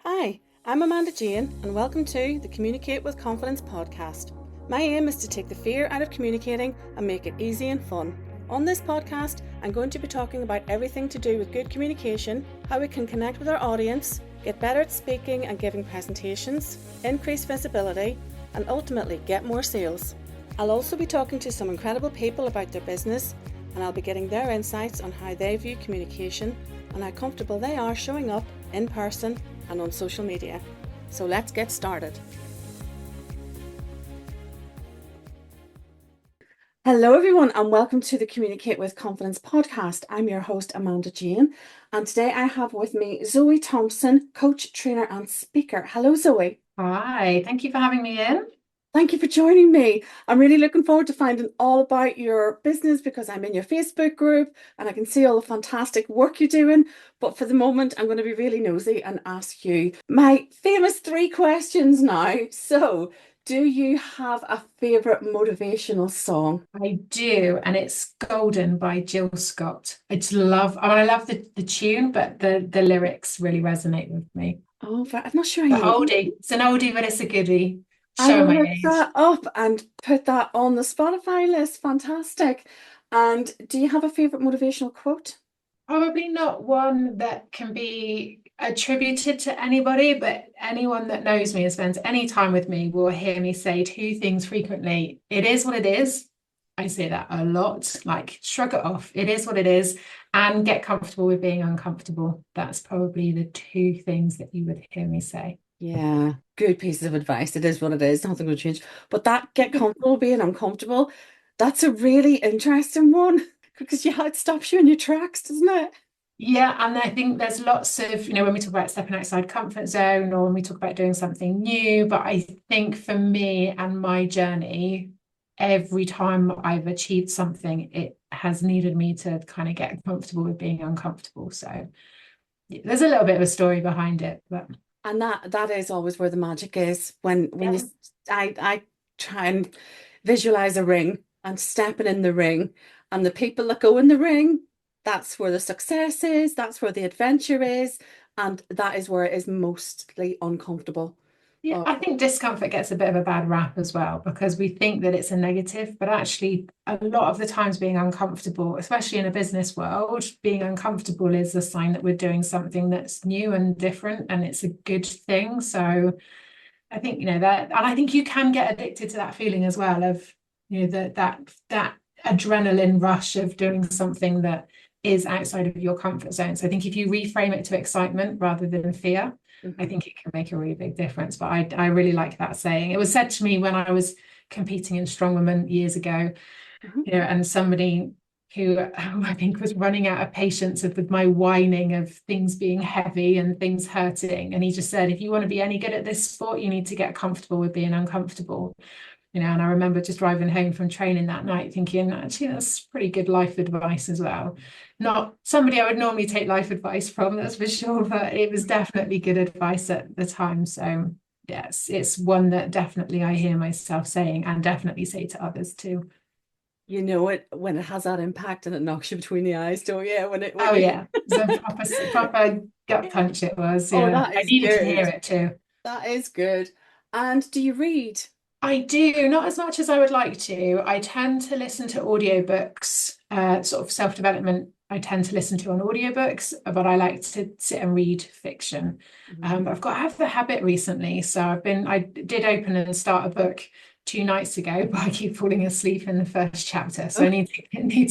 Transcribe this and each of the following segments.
Hi, I'm Amanda Jane, and welcome to the Communicate with Confidence podcast. My aim is to take the fear out of communicating and make it easy and fun. On this podcast, I'm going to be talking about everything to do with good communication, how we can connect with our audience, get better at speaking and giving presentations, increase visibility, and ultimately get more sales. I'll also be talking to some incredible people about their business, and I'll be getting their insights on how they view communication and how comfortable they are showing up in person and on social media. So let's get started. Hello everyone, and welcome to the Communicate with Confidence podcast. I'm your host, Amanda Jane, and today I have with me Zoe Thompson, coach, trainer and speaker. Hello Zoe. Hi, thank you for having me in. Thank you for joining me. I'm really looking forward to finding all about your business because I'm in your Facebook group and I can see all the fantastic work you're doing. But for the moment, I'm going to be really nosy and ask you my famous 3 questions now. So, do you have a favorite motivational song? I do, and it's Golden by Jill Scott. I love the tune, but the lyrics really resonate with me. Oh, I'm not sure I The know. oldie. It's an oldie, but it's a goodie. I Showing will my look age. that up and put that on the Spotify list. Fantastic. And do you have a favorite motivational quote? Probably not one that can be attributed to anybody, but anyone that knows me and spends any time with me will hear me say 2 things frequently. It is what it is. I say that a lot, like shrug it off. It is what it is, and get comfortable with being uncomfortable. That's probably the 2 things that you would hear me say. Yeah, good pieces of advice. It is what it is. Nothing will change. But that get comfortable being uncomfortable, that's a really interesting one because yeah, it stops you in your tracks, doesn't it? Yeah, and I think there's lots of, when we talk about stepping outside comfort zone or when we talk about doing something new, but I think for me and my journey, every time I've achieved something, it has needed me to kind of get comfortable with being uncomfortable. So yeah, there's a little bit of a story behind it, but And that is always where the magic is. When you yeah. I try and visualize a ring and stepping in the ring and the people that go in the ring, that's where the success is, that's where the adventure is, and that is where it is mostly uncomfortable. Yeah, Oh, I think discomfort gets a bit of a bad rap as well because we think that it's a negative, but actually, a lot of the times being uncomfortable, especially in a business world, being uncomfortable is a sign that we're doing something that's new and different and it's a good thing. So I think, that, and I think you can get addicted to that feeling as well of, that adrenaline rush of doing something that is outside of your comfort zone. So I think if you reframe it to excitement rather than fear, I mhm. think it can make a really big difference. But I really like that saying. It was said to me when I was competing in strongwoman years ago, Mhm. and somebody who I think was running out of patience with my whining of things being heavy and things hurting. And he just said, if you want to be any good at this sport, you need to get comfortable with being uncomfortable. And I remember just driving home from training that night thinking, actually, that's pretty good life advice as well. Not somebody I would normally take life advice from, that's for sure, but it was definitely good advice at the time. So, yes, it's one that definitely I hear myself saying and definitely say to others too. You know it when it has that impact and it knocks you between the eyes, don't you? When Oh, you yeah. It's a proper gut punch it was. Oh, Yeah. that I is needed to good. hear it too. That is good. And do you read? I do, not as much as I would like to. I tend to listen to audiobooks, sort of self-development. I tend to listen to on audiobooks, but I like to sit and read fiction. Mhm. But I've got to have the habit recently. So I did open and start a book 2 nights ago, but I keep falling asleep in the first chapter. So I need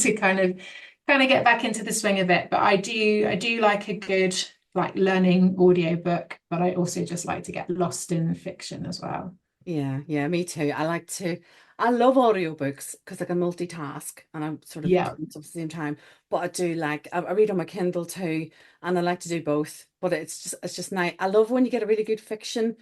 to kind of get back into the swing of it. But I do like a good like learning audiobook, but I also just like to get lost in fiction as well. Yeah, me too. I love audiobooks because I can multitask and I'm sort of Yeah. doing stuff at the same time. But I do like I read on my Kindle too, and I like to do both. But it's just nice. I love when you get a really good fiction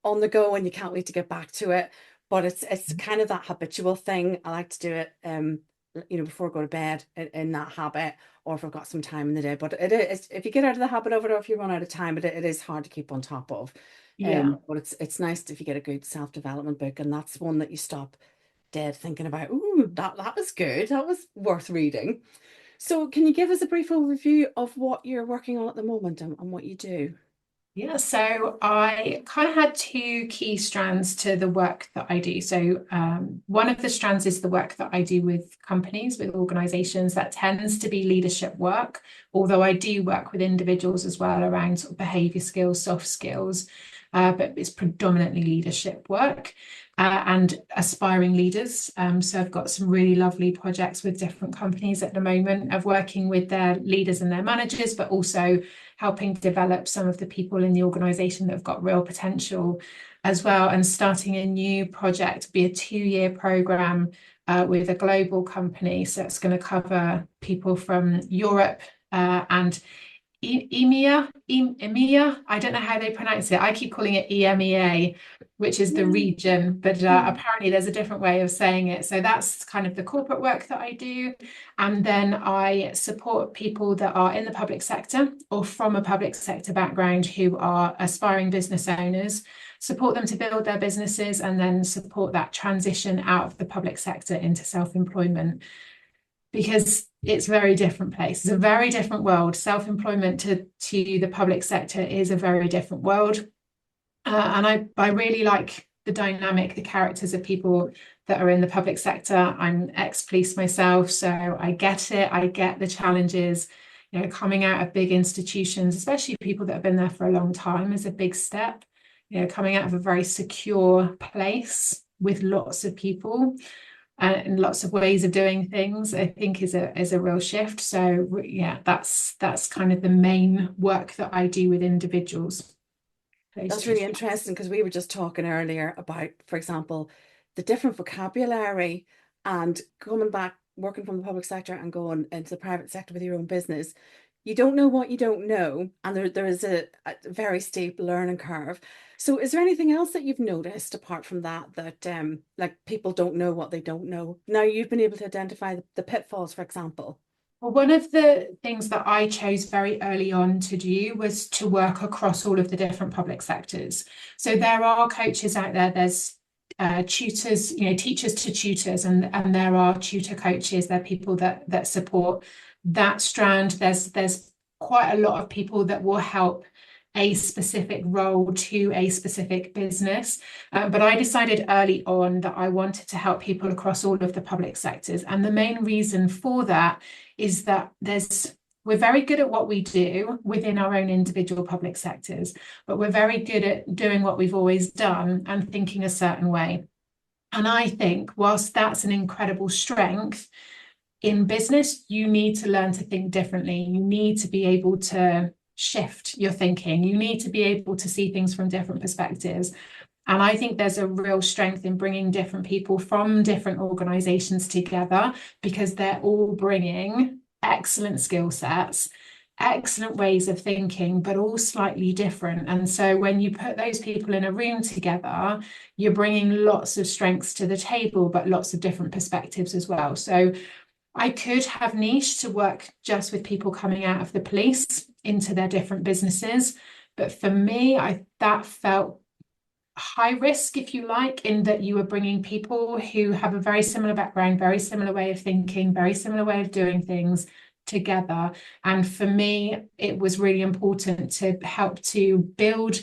on the go and you can't wait to get back to it. But it's kind of that habitual thing. I like to do it before I go to bed in that habit or if I've got some time in the day. But it is if you get out of the habit of it or if you run out of time, it is hard to keep on top of. Yeah. But it's nice if you get a good self-development book and that's one that you stop dead thinking about, ooh, that was good. That was worth reading. So can you give us a brief overview of what you're working on at the moment and what you do? Yeah, so I kind of had two key strands to the work that I do. So one of the strands is the work that I do with companies, with organizations. That tends to be leadership work, although I do work with individuals as well around sort of behavior skills, soft skills, but it's predominantly leadership work. And aspiring leaders. So I've got some really lovely projects with different companies at the moment of working with their leaders and their managers, but also helping develop some of the people in the organization that have got real potential as well, and starting a new project, be a 2-year program with a global company. So it's going to cover people from Europe and EMEA. I don't know how they pronounce it. I keep calling it EMEA, which is the region, but apparently there's a different way of saying it. So that's kind of the corporate work that I do. And then I support people that are in the public sector or from a public sector background who are aspiring business owners, support them to build their businesses, and then support that transition out of the public sector into self-employment. Because it's a very different place. It's a very different world. Self-employment to the public sector is a very different world. And I really like the dynamic, the characters of people that are in the public sector. I'm ex-police myself, so I get it. I get the challenges. You know, coming out of big institutions, especially people that have been there for a long time, is a big step. You know, coming out of a very secure place with lots of people and lots of ways of doing things, I think is a real shift. So yeah, that's kind of the main work that I do with individuals. That's really interesting because we were just talking earlier about, for example, the different vocabulary and coming back, working from the public sector and going into the private sector with your own business. You don't know what you don't know, and there is a very steep learning curve. So is there anything else that you've noticed apart from that, that like people don't know what they don't know? Now you've been able to identify the pitfalls, for example. Well, one of the things that I chose very early on to do was to work across all of the different public sectors. So there are coaches out there, there's tutors, you know, teachers to tutors, and there are tutor coaches, there are people that support that strand. There's quite a lot of people that will help a specific role to a specific business. But I decided early on that I wanted to help people across all of the public sectors. And the main reason for that is that we're very good at what we do within our own individual public sectors, but we're very good at doing what we've always done and thinking a certain way. And I think whilst that's an incredible strength, in business, you need to learn to think differently. You need to be able to shift your thinking. You need to be able to see things from different perspectives. And I think there's a real strength in bringing different people from different organizations together, because they're all bringing excellent skill sets, excellent ways of thinking, but all slightly different. And so when you put those people in a room together, you're bringing lots of strengths to the table, but lots of different perspectives as well. So I could have niche to work just with people coming out of the police into their different businesses. But for me, that felt high risk, if you like, in that you were bringing people who have a very similar background, very similar way of thinking, very similar way of doing things together. And for me, it was really important to help to build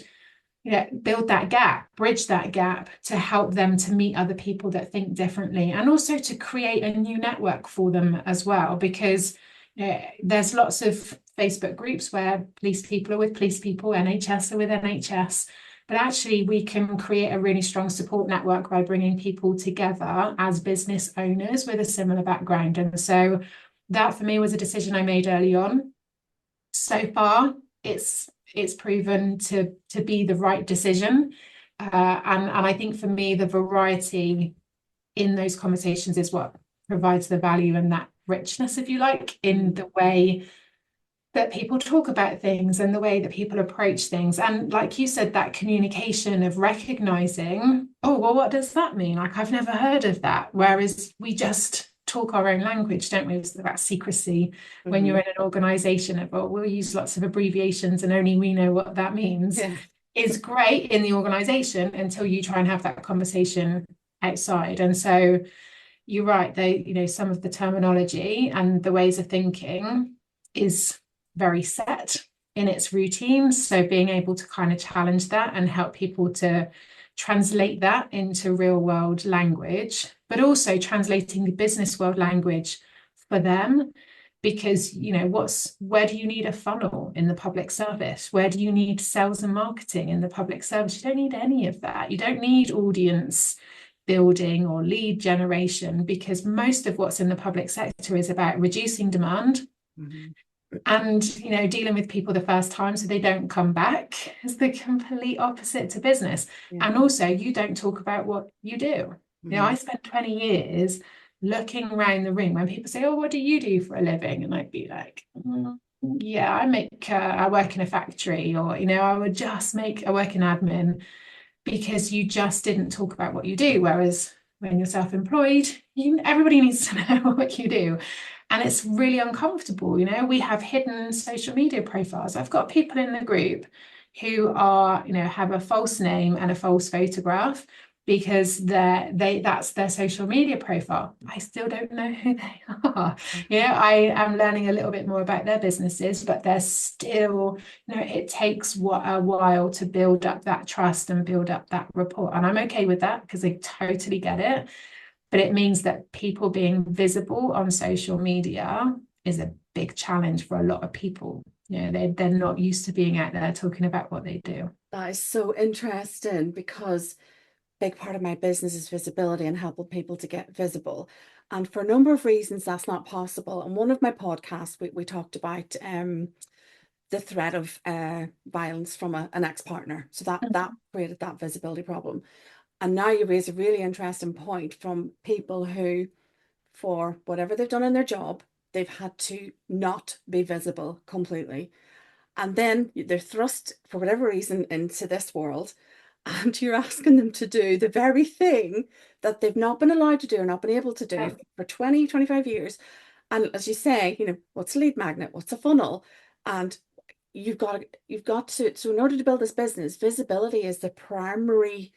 that gap, bridge that gap, to help them to meet other people that think differently, and also to create a new network for them as well, because there's lots of Facebook groups where police people are with police people, NHS are with NHS, but actually we can create a really strong support network by bringing people together as business owners with a similar background. And so that for me was a decision I made early on. So far, it's proven to be the right decision. And I think for me, the variety in those conversations is what provides the value and that richness, if you like, in the way that people talk about things and the way that people approach things. And like you said, that communication of recognizing, oh, well, what does that mean? Like, I've never heard of that. Whereas we just talk our own language, don't we? It's about secrecy. When you're in an organization of, oh, we'll use lots of abbreviations and only we know what that means. Yeah. Is great in the organization until you try and have that conversation outside. And so you're right, some of the terminology and the ways of thinking is very set in its routines. So being able to kind of challenge that and help people to translate that into real world language, but also translating the business world language for them. Because, where do you need a funnel in the public service? Where do you need sales and marketing in the public service? You don't need any of that. You don't need audience building or lead generation, because most of what's in the public sector is about reducing demand. Mm-hmm. And, dealing with people the first time so they don't come back is the complete opposite to business. Yeah. And also, you don't talk about what you do. Mm-hmm. I spent 20 years looking around the room when people say, oh, what do you do for a living? And I'd be like, yeah, I work in a factory, or, I work in admin, because you just didn't talk about what you do. Whereas when you're self-employed, everybody needs to know what you do. And it's really uncomfortable. We have hidden social media profiles. I've got people in the group who are, have a false name and a false photograph, because that's their social media profile. I still don't know who they are. I am learning a little bit more about their businesses, but they're still, it takes a while to build up that trust and build up that rapport. And I'm okay with that, because I totally get it. But it means that people being visible on social media is a big challenge for a lot of people. They're not used to being out there talking about what they do. That is so interesting, because big part of my business is visibility and helping people to get visible. And for a number of reasons, that's not possible. And one of my podcasts, we talked about the threat of violence from an ex-partner. So that created that visibility problem. And now you raise a really interesting point from people who, for whatever they've done in their job, they've had to not be visible completely. And then they're thrust, for whatever reason, into this world, and you're asking them to do the very thing that they've not been allowed to do or not been able to do for 20, 25 years. And as you say, what's a lead magnet? What's a funnel? And you've got to, so in order to build this business, visibility is the primary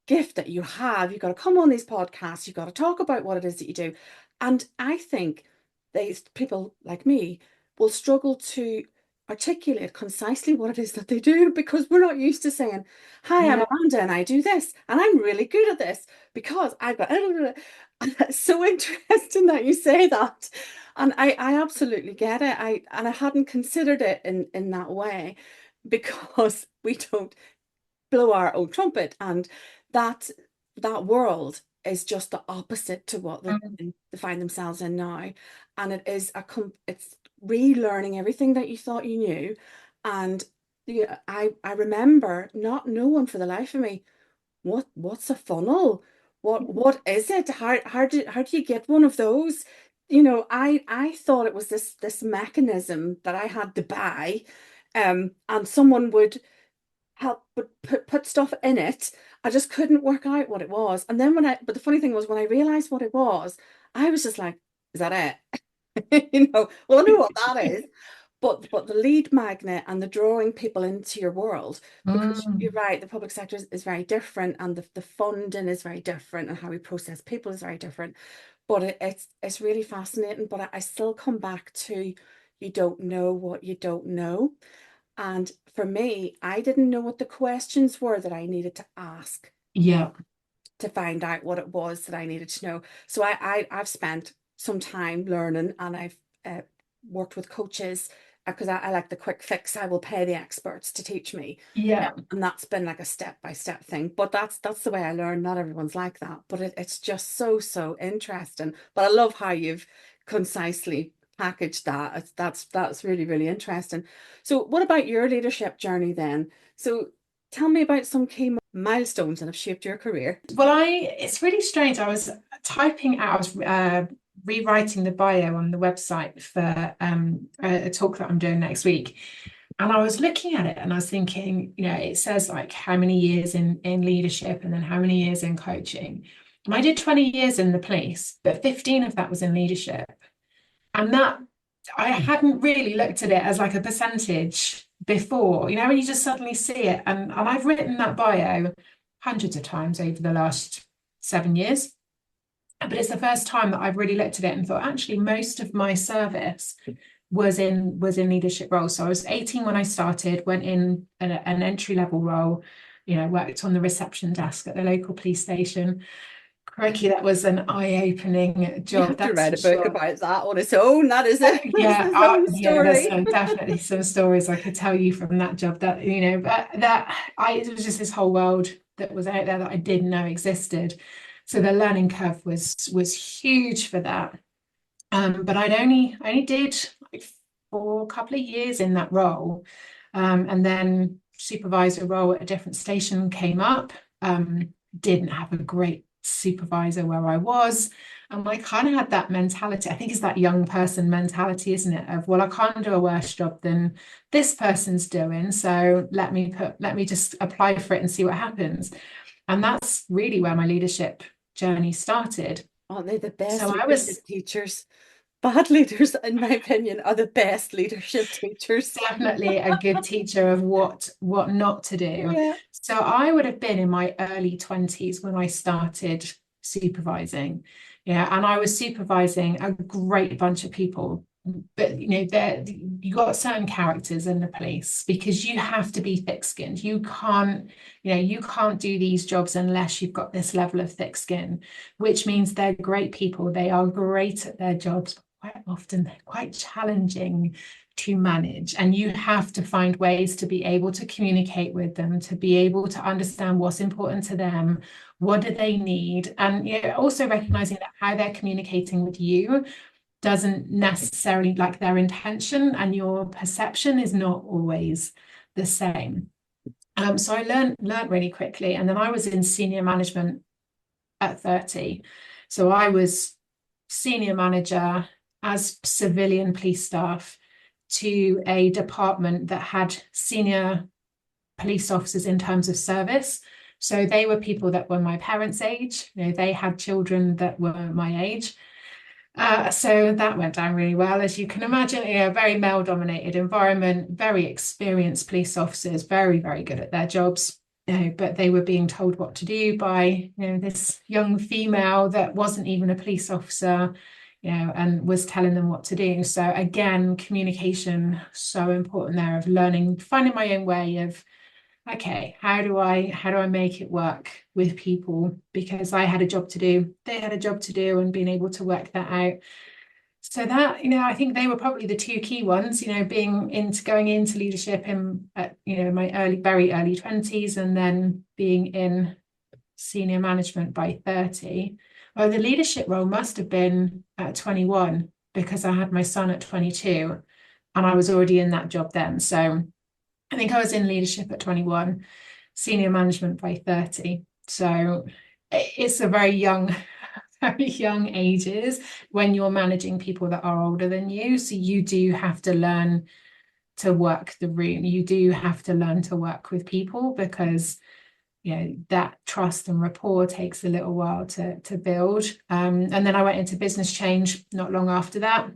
gift that you have. You've got to come on these podcasts. You've got to talk about what it is that you do. And I think people like me will struggle to articulate concisely what it is that they do, because we're not used to saying, hi, I'm Amanda and I do this and I'm really good at this because I've got and it's so interesting that you say that. And I absolutely get it. I hadn't considered it in that way, because we don't blow our own trumpet, and that world is just the opposite to what they find themselves in now. And it is it's relearning everything that you thought you knew. And I remember not knowing for the life of me what's a funnel, what is it, how do you get one of those? I thought it was this mechanism that I had to buy, and someone would help put stuff in it. I just couldn't work out what it was. And then but the funny thing was, when I realized what it was, I was just like, is that it? Well, I know what that is, but the lead magnet and the drawing people into your world, because you're right, the public sector is very different, and the funding is very different, and how we process people is very different. But it's really fascinating. But I still come back to, you don't know what you don't know. And for me, I didn't know what the questions were that I needed to ask. Yeah. To find out what it was that I needed to know. So I've spent some time learning, and I've worked with coaches, because I like the quick fix. I will pay the experts to teach me. Yeah. And that's been like a step-by-step thing. But that's the way I learn. Not everyone's like that. But it's just so interesting. But I love how you've concisely packaged that. That's really, really interesting. So what about your leadership journey then? So tell me about some key milestones that have shaped your career. Well, it's really strange. I was rewriting the bio on the website for a talk that I'm doing next week. And I was looking at it and I was thinking, it says like how many years in leadership and then how many years in coaching. And I did 20 years in the police, but 15 of that was in leadership. And that I hadn't really looked at it as like a percentage before, when you just suddenly see it. And I've written that bio hundreds of times over the last 7 years. But it's the first time that I've really looked at it and thought, actually, most of my service was in leadership roles. So I was 18 when I started, went in an entry-level role, worked on the reception desk at the local police station. Crikey, that was an eye-opening You job, have to that's write for a book sure. about that on its own. That is it. That's its own Yeah, there's story. definitely some stories I could tell you from that job that, it was just this whole world that was out there that I didn't know existed. So the learning curve was huge for that. But I only did like for a couple of years in that role. And then supervisor role at a different station came up. Didn't have a great supervisor where I was. And I kind of had that mentality. I think it's that young person mentality, isn't it? Of, well, I can't do a worse job than this person's doing. So let me just apply for it and see what happens. And that's really where my leadership journey started. Aren't they the best So I was leadership teachers? Bad leaders, in my opinion, are the best leadership teachers. definitely a good teacher of what not to do. Yeah. So I would have been in my early 20s when I started supervising. And I was supervising a great bunch of people. But you got certain characters in the police because you have to be thick-skinned. You can't do these jobs unless you've got this level of thick skin, which means they're great people. They are great at their jobs. Quite often they're quite challenging to manage, and you have to find ways to be able to communicate with them, to be able to understand what's important to them, what do they need, and also recognizing that how they're communicating with you doesn't necessarily, like, their intention and your perception is not always the same. So I learned really quickly, and then I was in senior management at 30. So I was senior manager as civilian police staff to a department that had senior police officers in terms of service. So they were people that were my parents' age. They had children that were my age. So that went down really well, as you can imagine. A very male-dominated environment, very experienced police officers, very, very good at their jobs. But they were being told what to do by this young female that wasn't even a police officer, and was telling them what to do. So again, communication, so important there, of learning, finding my own way of, okay, how do I make it work with people? Because I had a job to do, they had a job to do, and being able to work that out. So that, I think they were probably the two key ones, going into leadership in my very early 20s, and then being in senior management by 30. Well, the leadership role must have been at 21 because I had my son at 22 and I was already in that job then. So I think I was in leadership at 21, senior management by 30. So it's a very young ages when you're managing people that are older than you. So you do have to learn to work the room. You do have to learn to work with people because that trust and rapport takes a little while to build. And then I went into business change not long after that.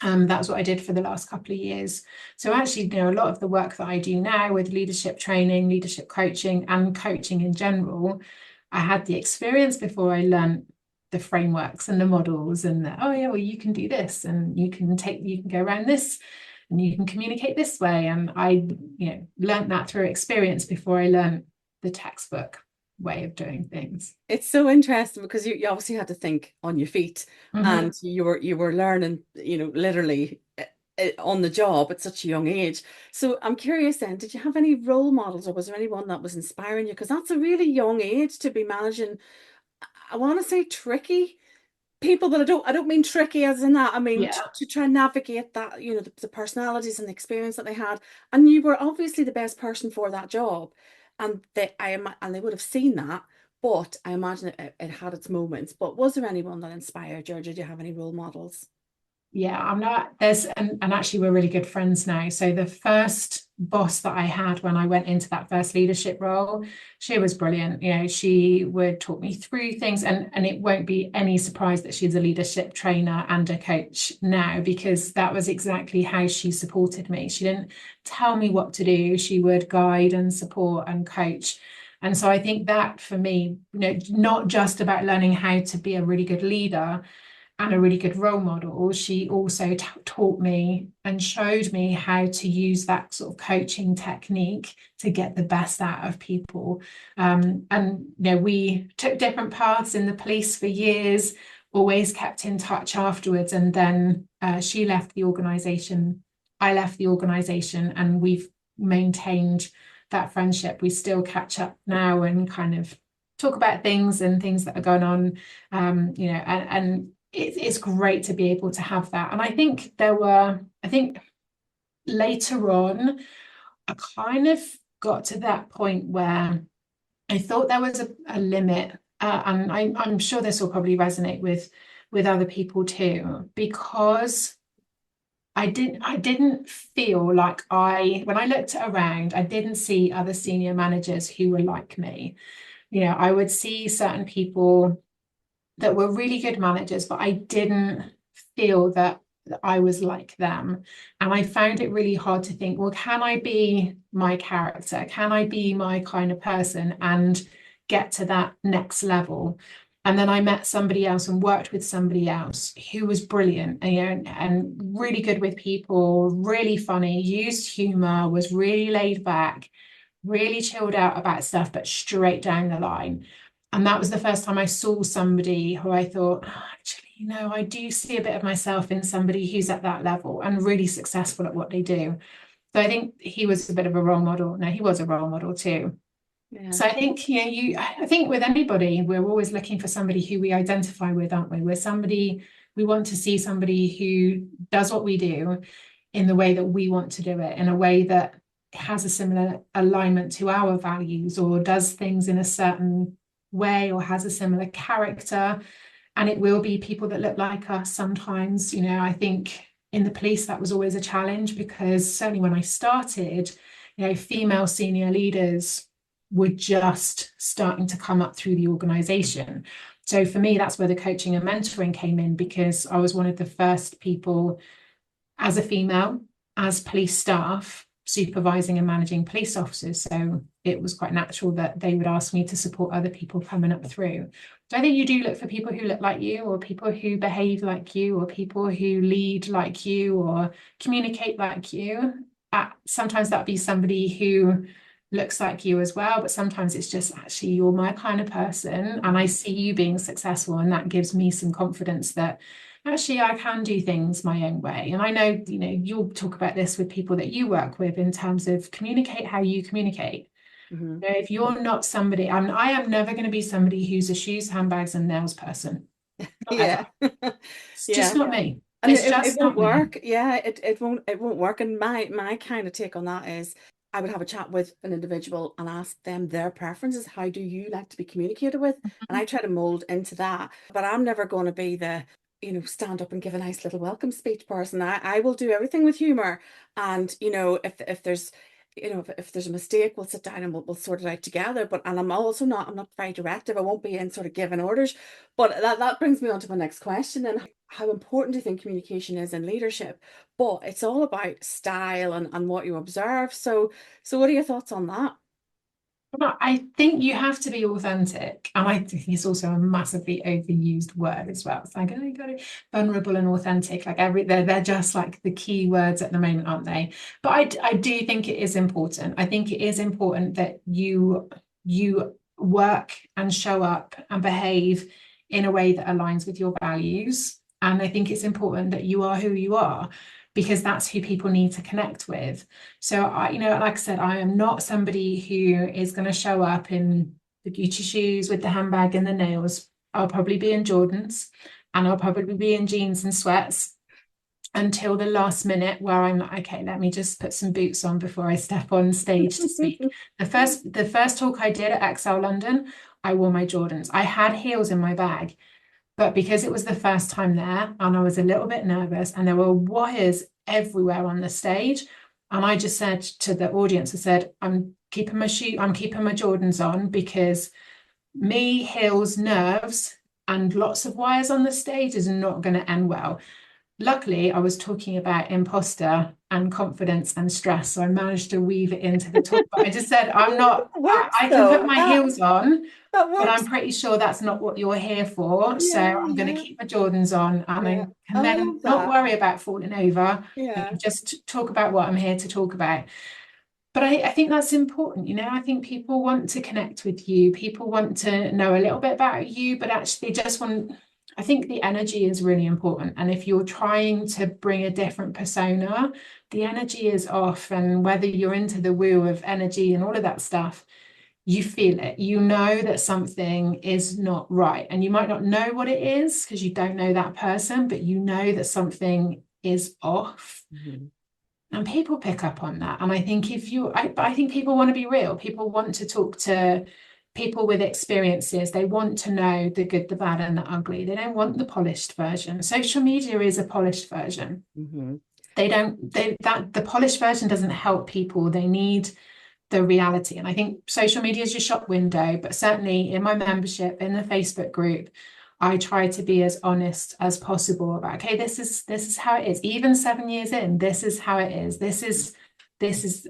That's what I did for the last couple of years. So actually, a lot of the work that I do now with leadership training, leadership coaching, and coaching in general, I had the experience before I learned the frameworks and the models, and you can do this, and you can go around this, and you can communicate this way. And I, learned that through experience before I learned the textbook way of doing things. It's so interesting because you obviously had to think on your feet, and Mm-hmm. you were learning, literally on the job at such a young age. So I'm curious then, did you have any role models, or was there anyone that was inspiring you? Because that's a really young age to be managing, I want to say tricky people, but I don't mean tricky as in that. I mean Yeah. to try and navigate that, the personalities and the experience that they had. And you were obviously the best person for that job. And they would have seen that, but I imagine it had its moments. But was there anyone that inspired you, or did you have any role models? Yeah, I'm not, there's, and actually we're really good friends now. So the first boss that I had when I went into that first leadership role, she was brilliant. She would talk me through things, and it won't be any surprise that she's a leadership trainer and a coach now, because that was exactly how she supported me. She didn't tell me what to do. She would guide and support and coach. And so I think that for me, not just about learning how to be a really good leader, and a really good role model, she also taught me and showed me how to use that sort of coaching technique to get the best out of people. And we took different paths in the police for years, always kept in touch afterwards. And then she left the organization, I left the organization, and we've maintained that friendship. We still catch up now and kind of talk about things and things that are going on, and it's great to be able to have that. And I think later on, I kind of got to that point where I thought there was a limit, and I'm sure this will probably resonate with other people too, because I didn't feel like when I looked around, I didn't see other senior managers who were like me. I would see certain people that were really good managers, but I didn't feel that I was like them. And I found it really hard to think, well, can I be my character? Can I be my kind of person and get to that next level? And then I met somebody else and worked with somebody else who was brilliant, and really good with people, really funny, used humor, was really laid back, really chilled out about stuff, but straight down the line. And that was the first time I saw somebody who I thought, actually, I do see a bit of myself in somebody who's at that level and really successful at what they do. So I think he was a bit of a role model. No, he was a role model too. Yeah. So I think, I think with anybody, we're always looking for somebody who we identify with, aren't we? We want to see somebody who does what we do in the way that we want to do it, in a way that has a similar alignment to our values, or does things in a certain way, or has a similar character. And it will be people that look like us sometimes. I think in the police that was always a challenge, because certainly when I started, female senior leaders were just starting to come up through the organization. So for me, that's where the coaching and mentoring came in, because I was one of the first people as a female, as police staff, supervising and managing police officers. So it was quite natural that they would ask me to support other people coming up through. So I think you do look for people who look like you, or people who behave like you, or people who lead like you, or communicate like you. Sometimes that'd be somebody who looks like you as well, but sometimes it's just, actually, you're my kind of person and I see you being successful, and that gives me some confidence that actually I can do things my own way. And I know, you'll talk about this with people that you work with in terms of communicate how you communicate. Mm-hmm. If you're not somebody, I am never going to be somebody who's a shoes, handbags and nails person. Yeah. It's just not me. And it won't work. Me. Yeah, it won't work. And my kind of take on that is, I would have a chat with an individual and ask them their preferences. How do you like to be communicated with? Mm-hmm. And I try to mold into that. But I'm never going to be the stand up and give a nice little welcome speech person. I will do everything with humor. And, if there's, if there's a mistake, we'll sit down and we'll sort it out together. And I'm not very directive. I won't be in sort of giving orders. But that brings me on to my next question. And how important do you think communication is in leadership? But it's all about style and what you observe. So what are your thoughts on that? I think you have to be authentic, and I think it's also a massively overused word as well. It's like, oh, you got it, vulnerable and authentic. Like they're just like the key words at the moment, aren't they? But I do think it is important. I think it is important that you work and show up and behave in a way that aligns with your values. And I think it's important that you are who you are, because that's who people need to connect with. So like I said, I am not somebody who is going to show up in the Gucci shoes with the handbag and the nails. I'll probably be in Jordans, and I'll probably be in jeans and sweats until the last minute, where I'm like, okay, let me just put some boots on before I step on stage to speak. The first talk I did at XL London, I wore my Jordans. I had heels in my bag, but because it was the first time there and I was a little bit nervous and there were wires everywhere on the stage, and I just said to the audience, I said, I'm keeping my Jordans on, because heels, nerves and lots of wires on the stage is not going to end well. luckily I was talking about imposter and confidence and stress, so I managed to weave it into the talk. But I just said, I'm not, It works I can put though. my heels on, That but I'm works. pretty sure that's not what you're here for. So Yeah, I'm going to yeah, keep my Jordans on, and yeah. I can Oh, I then love not that. worry about falling over. I Yeah. can just talk about what I'm here to talk about. But I think that's important, I think people want to connect with you. People want to know a little bit about you, but actually they just want, I think the energy is really important. And if you're trying to bring a different persona, the energy is off. And whether you're into the woo of energy and all of that stuff, you feel it. You know that something is not right. And you might not know what it is because you don't know that person, but you know that something is off. Mm-hmm. And people pick up on that. And I think I think people want to be real. People want to talk to people with experiences. They want to know the good, the bad, and the ugly. They don't want the polished version. Social media is a polished version. Mm-hmm. The polished version doesn't help people. They need the reality. And I think social media is your shop window, but certainly in my membership, in the Facebook group, I try to be as honest as possible about, okay, this is how it is. Even 7 years in, this is how it is. This is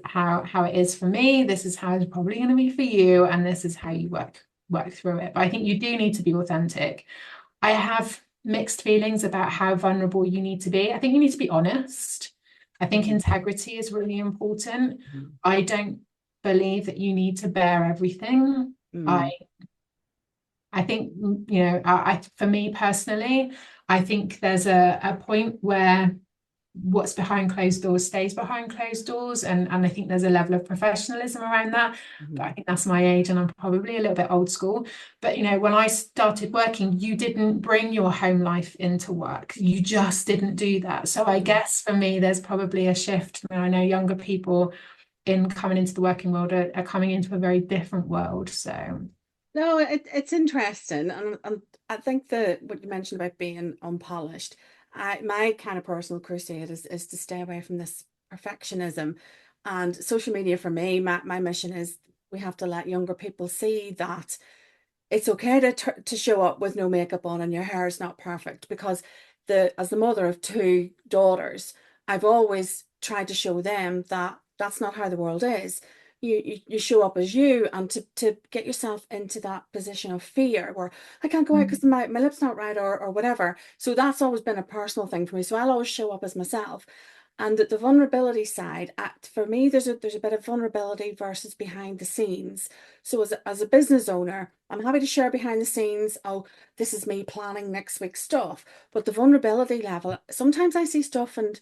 how it is for me. This is how it's probably going to be for you. And this is how you work through it. But I think you do need to be authentic. I have mixed feelings about how vulnerable you need to be. I think you need to be honest. I think integrity is really important. I don't believe that you need to bear everything. Mm. I think, for me personally, I think there's a point where what's behind closed doors stays behind closed doors. And I think there's a level of professionalism around that. But I think that's my age and I'm probably a little bit old school. But, when I started working, you didn't bring your home life into work. You just didn't do that. So I guess for me, there's probably a shift. I know younger people in coming into the working world are coming into a very different world. So No, it's interesting, and I think that what you mentioned about being unpolished, my kind of personal crusade is to stay away from this perfectionism, and social media for me, my mission is we have to let younger people see that it's okay to show up with no makeup on and your hair is not perfect because as the mother of two daughters, I've always tried to show them that that's not how the world is. You show up as you, and to get yourself into that position of fear where I can't go out because my lip's not right or whatever. So that's always been a personal thing for me. So I'll always show up as myself. And the vulnerability side, for me, there's a bit of vulnerability versus behind the scenes. So as a business owner, I'm happy to share behind the scenes. Oh, this is me planning next week's stuff. But the vulnerability level, sometimes I see stuff and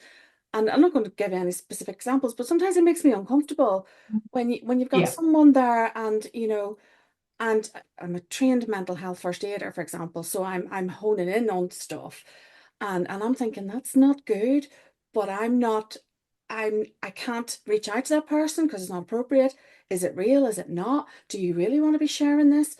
I'm not going to give any specific examples, but sometimes it makes me uncomfortable when you've got yeah. someone there and and I'm a trained mental health first aider, for example, so I'm honing in on stuff, and I'm thinking that's not good, but I'm not, I can't reach out to that person because it's not appropriate. Is it real? Is it not? Do you really want to be sharing this?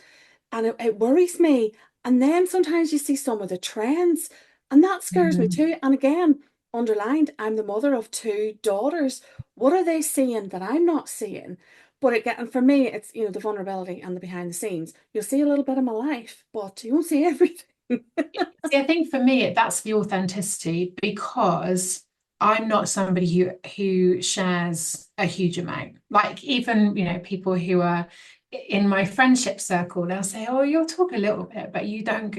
And it worries me. And then sometimes you see some of the trends, and that scares me Mhm. too. And again, underlined, I'm the mother of two daughters. What are they seeing that I'm not seeing? But again, and for me, it's the vulnerability and the behind the scenes. You'll see a little bit of my life, but you won't see everything. See, I think for me, that's the authenticity because I'm not somebody who shares a huge amount. Like even, people who are in my friendship circle, they'll say, "Oh, you'll talk a little bit, but you don't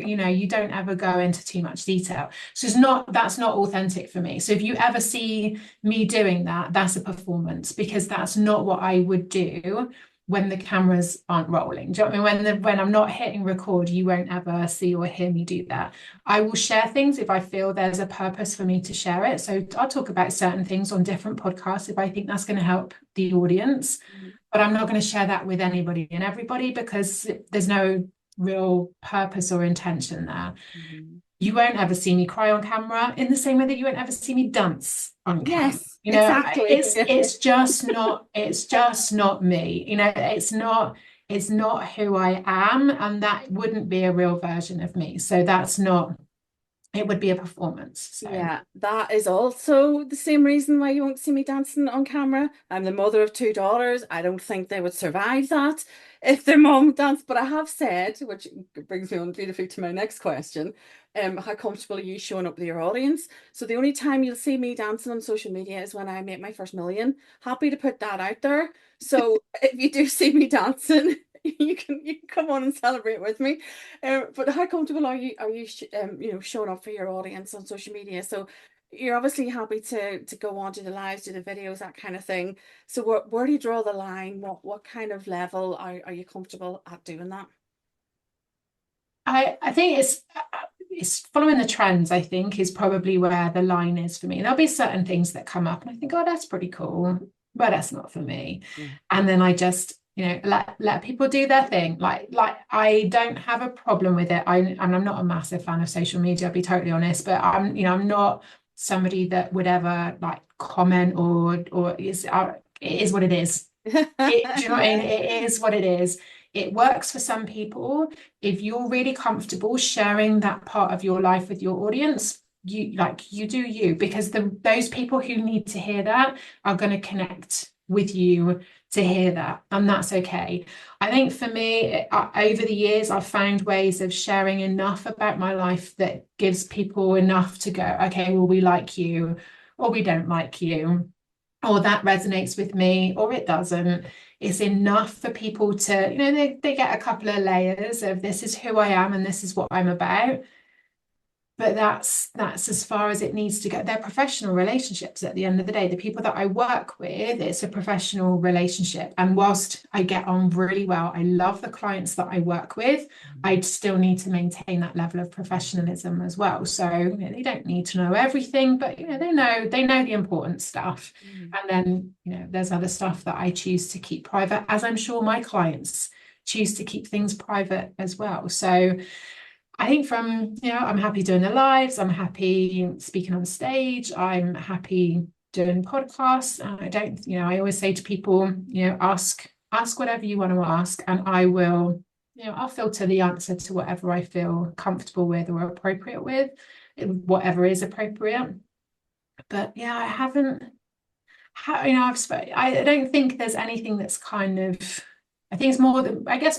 ever go into too much detail." So that's not authentic for me. So if you ever see me doing that, that's a performance because that's not what I would do when the cameras aren't rolling. Do you know what I mean? When I'm not hitting record, you won't ever see or hear me do that. I will share things if I feel there's a purpose for me to share it. So I'll talk about certain things on different podcasts if I think that's going to help the audience. But I'm not going to share that with anybody and everybody because there's no real purpose or intention there. Mhm. You won't ever see me cry on camera in the same way that you won't ever see me dance on camera. Yes, exactly. It's just not me. It's not who I am, and that wouldn't be a real version of me. So that's not it would be a performance. So Yeah, that is also the same reason why you won't see me dancing on camera. I'm the mother of two daughters. I don't think they would survive that if their mom danced. But I have said, which brings me on beautifully to my next question, how comfortable are you showing up with your audience? So the only time you'll see me dancing on social media is when I make my first million. Happy to put that out there. So if you do see me dancing, you can come on and celebrate with me. But how comfortable are you showing up for your audience on social media? So you're obviously happy to go on to the lives, do the videos, that kind of thing. So where do you draw the line? What kind of level are you comfortable at doing that? I think it's following the trends, I think, is probably where the line is for me. There'll be certain things that come up and I think, oh, that's pretty cool, but that's not for me. Yeah. And then I just, let people do their thing. Like I don't have a problem with it. And I'm not a massive fan of social media, I'll be totally honest, but I'm not somebody that would ever like comment or it is what it is. Do you know what I mean? It is what it is. It works for some people. If you're really comfortable sharing that part of your life with your audience, you do you, because those people who need to hear that are going to connect with you to hear that, and that's okay. I think for me, over the years, I've found ways of sharing enough about my life that gives people enough to go, okay, well, we like you, or we don't like you, or that resonates with me, or it doesn't. It's enough for people to, they get a couple of layers of this is who I am and this is what I'm about. But that's as far as it needs to go. They're professional relationships at the end of the day. The people that I work with, it's a professional relationship. And whilst I get on really well, I love the clients that I work with, I still need to maintain that level of professionalism as well. So they don't need to know everything, but they know the important stuff. Mm. And then there's other stuff that I choose to keep private, as I'm sure my clients choose to keep things private as well. So I think I'm happy doing the lives, I'm happy speaking on stage, I'm happy doing podcasts. And I always say to people, ask whatever you want to ask, and I will, I'll filter the answer to whatever I feel comfortable with or appropriate with, whatever is appropriate. But yeah, I haven't, I don't think there's anything that's kind of, I think it's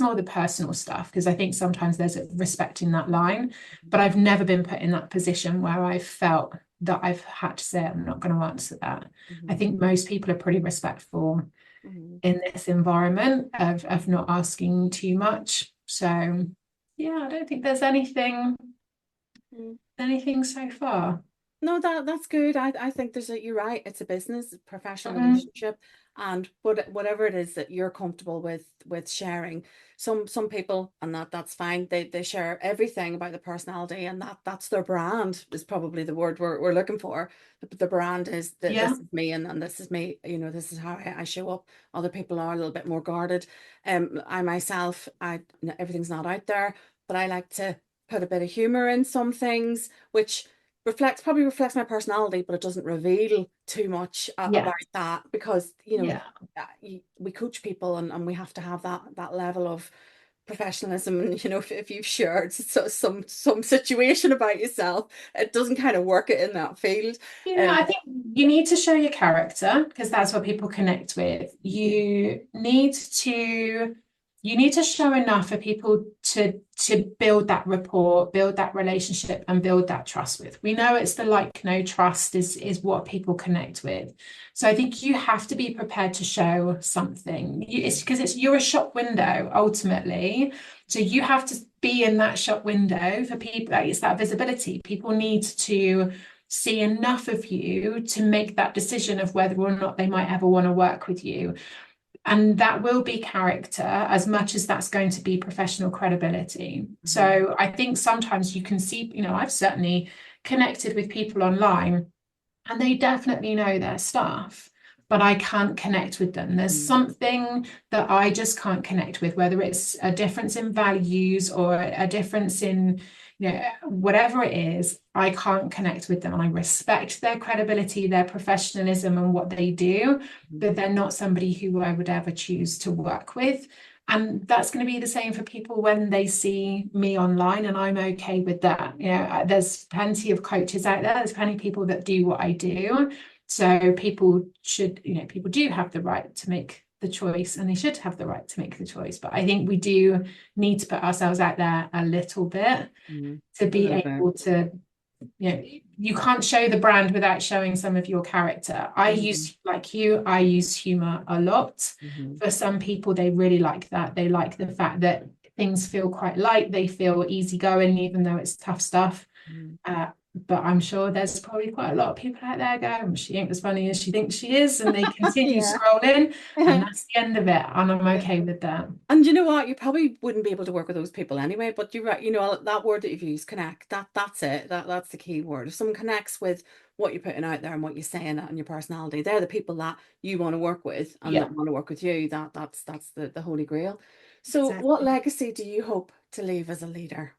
more the personal stuff, because I think sometimes there's a respecting that line, but I've never been put in that position where I've felt that I've had to say I'm not going to answer that. I think most people are pretty respectful in this environment of not asking too much. So yeah, I don't think there's anything so far. No, that's good. I think you're right. It's a business, professional Mm, relationship, and whatever it is that you're comfortable with sharing. Some people, and that's fine. They share everything about the personality, and that's their brand is probably the word we're looking for. The brand is that this yeah, is me, and this is me. This is how I show up. Other people are a little bit more guarded. I myself, everything's not out there, but I like to put a bit of humor in some things, which probably reflects my personality, but it doesn't reveal too much yeah, about that, because yeah. we coach people, and we have to have that level of professionalism. And if you've shared some situation about yourself, it doesn't kind of work it in that field. Yeah, I think you need to show your character, because that's what people connect with. You need to show enough for people to build that rapport, build that relationship, and build that trust with. We know it's the like no trust is what people connect with. So I think you have to be prepared to show something. It's because you're a shop window ultimately. So you have to be in that shop window for people. Like, it's that visibility. People need to see enough of you to make that decision of whether or not they might ever want to work with you. And that will be character as much as that's going to be professional credibility. So I think sometimes you can see, I've certainly connected with people online and they definitely know their stuff, but I can't connect with them. There's something that I just can't connect with, whether it's a difference in values or a difference in, whatever it is, I can't connect with them. And I respect their credibility, their professionalism, and what they do, but they're not somebody who I would ever choose to work with. And that's going to be the same for people when they see me online, and I'm okay with that. There's plenty of coaches out there. There's plenty of people that do what I do. So people should, people do have the right to make the choice, and they should have the right to make the choice. But I think we do need to put ourselves out there a little bit to A be little bit. able to, you can't show the brand without showing some of your character. I use humor a lot. For some people, they really like that. They like the fact that things feel quite light, they feel easygoing, even though it's tough stuff. But I'm sure there's probably quite a lot of people out there going, she ain't as funny as she thinks she is, and they continue Yeah. scrolling, and that's the end of it. And I'm okay with that. And you know what? You probably wouldn't be able to work with those people anyway, but you're right, that word that you've used, connect, that's it. That's the key word. If someone connects with what you're putting out there and what you're saying and your personality, they're the people that you want to work with and Yeah, that want to work with you. That's the holy grail. So what exactly. legacy do you hope to leave as a leader?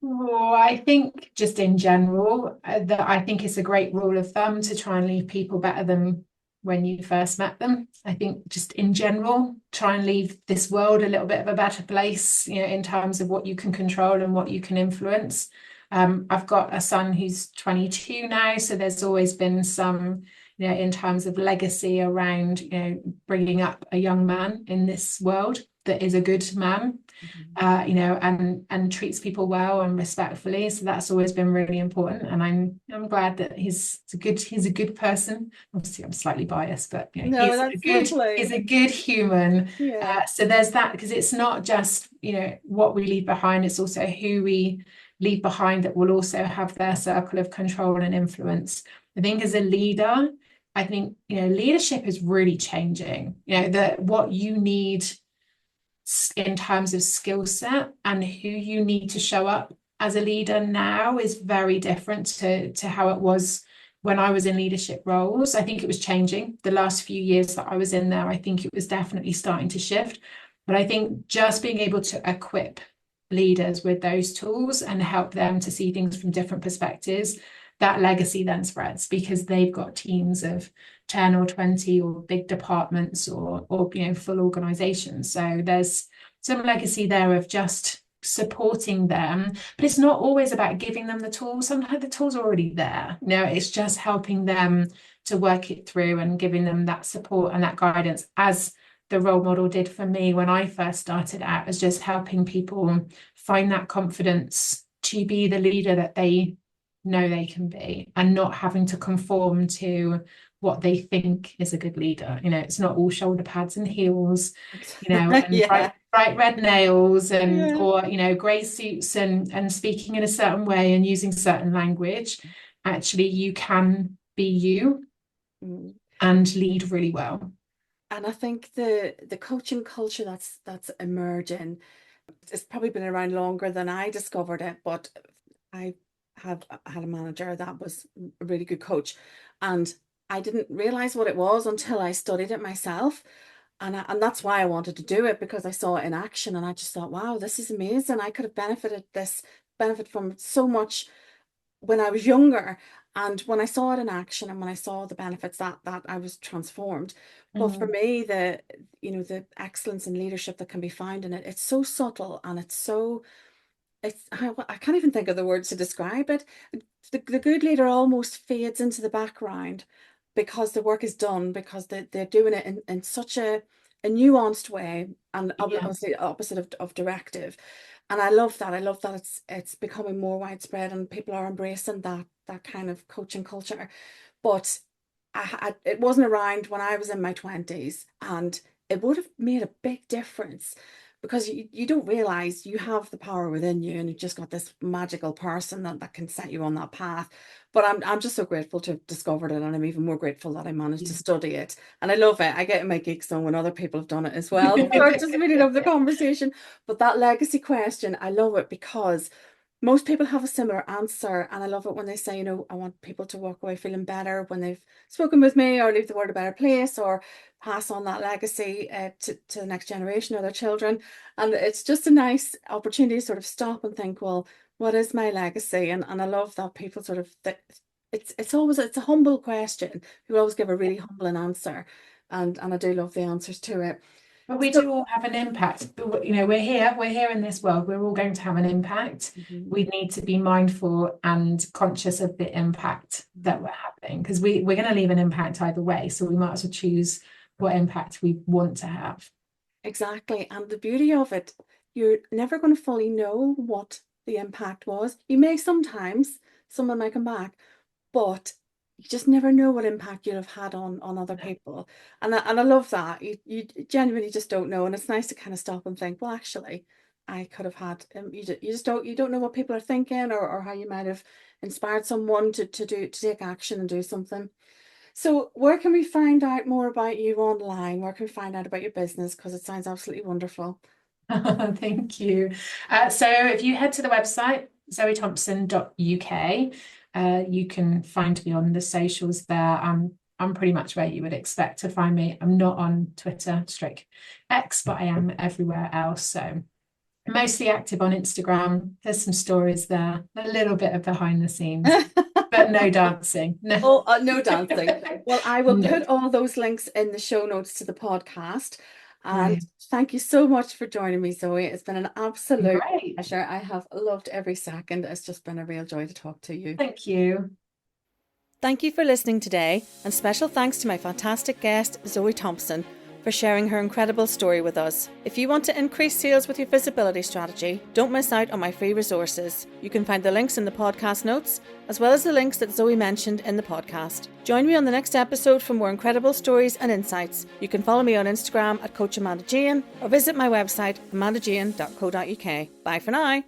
Oh, I think just in general, that I think it's a great rule of thumb to try and leave people better than when you first met them. I think just in general, try and leave this world a little bit of a better place, in terms of what you can control and what you can influence. I've got a son who's 22 now, so there's always been some, in terms of legacy around, bringing up a young man in this world that is a good man, and treats people well and respectfully. So that's always been really important. And I'm glad that he's a good person. Obviously, I'm slightly biased, but No, that's he's lovely. a good human. Yeah. So there's that, because it's not just what we leave behind, it's also who we leave behind that will also have their circle of control and influence. I think as a leader, I think leadership is really changing. That what you need in terms of skill set and who you need to show up as a leader now is very different to how it was when I was in leadership roles. I think it was changing the last few years that I was in there. I think it was definitely starting to shift. But I think just being able to equip leaders with those tools and help them to see things from different perspectives, that legacy then spreads, because they've got teams of 10 or 20 or big departments or full organizations. So there's some legacy there of just supporting them, but it's not always about giving them the tools. Sometimes the tools are already there. It's just helping them to work it through and giving them that support and that guidance, as the role model did for me when I first started out, as just helping people find that confidence to be the leader that they know they can be, and not having to conform to what they think is a good leader. It's not all shoulder pads and heels, and Yeah. bright red nails, and Yeah. or grey suits, and speaking in a certain way and using certain language. Actually, you can be you Mm. and lead really well. And I think the coaching culture that's emerging, it's probably been around longer than I discovered it, but I have had a manager that was a really good coach, and I didn't realize what it was until I studied it myself. And that's why I wanted to do it, because I saw it in action and I just thought, wow, this is amazing. I could have benefit from it so much when I was younger. And when I saw it in action and when I saw the benefits, that I was transformed. But for me, the excellence in leadership that can be found in it, it's so subtle and I can't even think of the words to describe it. The good leader almost fades into the background because the work is done, because they're doing it in such a nuanced way, and Yeah. obviously opposite of directive. And I love that. I love that it's becoming more widespread and people are embracing that kind of coaching culture. But it wasn't around when I was in my 20s, and it would have made a big difference, because you don't realize you have the power within you and you've just got this magical person that can set you on that path. But I'm just so grateful to have discovered it, and I'm even more grateful that I managed to study it. And I love it. I get in my geek zone when other people have done it as well. So I just really love the conversation. But that legacy question, I love it because most people have a similar answer, and I love it when they say, I want people to walk away feeling better when they've spoken with me, or leave the world a better place, or pass on that legacy to the next generation or their children. And it's just a nice opportunity to sort of stop and think, well, what is my legacy? And I love that people sort of it's a humble question. People always give a really humbling answer, and I do love the answers to it. But we do all have an impact. We're here in this world. We're all going to have an impact. We need to be mindful and conscious of the impact that we're having, because we're going to leave an impact either way. So we might as well choose what impact we want to have. Exactly. And the beauty of it, you're never going to fully know what the impact was. You may sometimes, someone might come back, but you just never know what impact you'll have had on other people. And I love that. You genuinely just don't know. And it's nice to kind of stop and think, well, actually, I could have had, you just don't know what people are thinking, or how you might have inspired someone to take action and do something. So where can we find out more about you online? Where can we find out about your business? Because it sounds absolutely wonderful. Thank you. So if you head to the website, zoethompson.uk, you can find me on the socials there. I'm pretty much where you would expect to find me. I'm not on Twitter, X, but I am everywhere else. So mostly active on Instagram. There's some stories there, a little bit of behind the scenes, but no dancing. No. Oh, no dancing. Well, I will put all those links in the show notes to the podcast. And thank you so much for joining me, Zoe. It's been an absolute pleasure. I have loved every second. It's just been a real joy to talk to you. Thank you. Thank you for listening today, and special thanks to my fantastic guest, Zoe Thompson, for sharing her incredible story with us. If you want to increase sales with your visibility strategy, don't miss out on my free resources. You can find the links in the podcast notes, as well as the links that Zoe mentioned in the podcast. Join me on the next episode for more incredible stories and insights. You can follow me on Instagram at Coach Amanda Jane, or visit my website, amandajane.co.uk. Bye for now.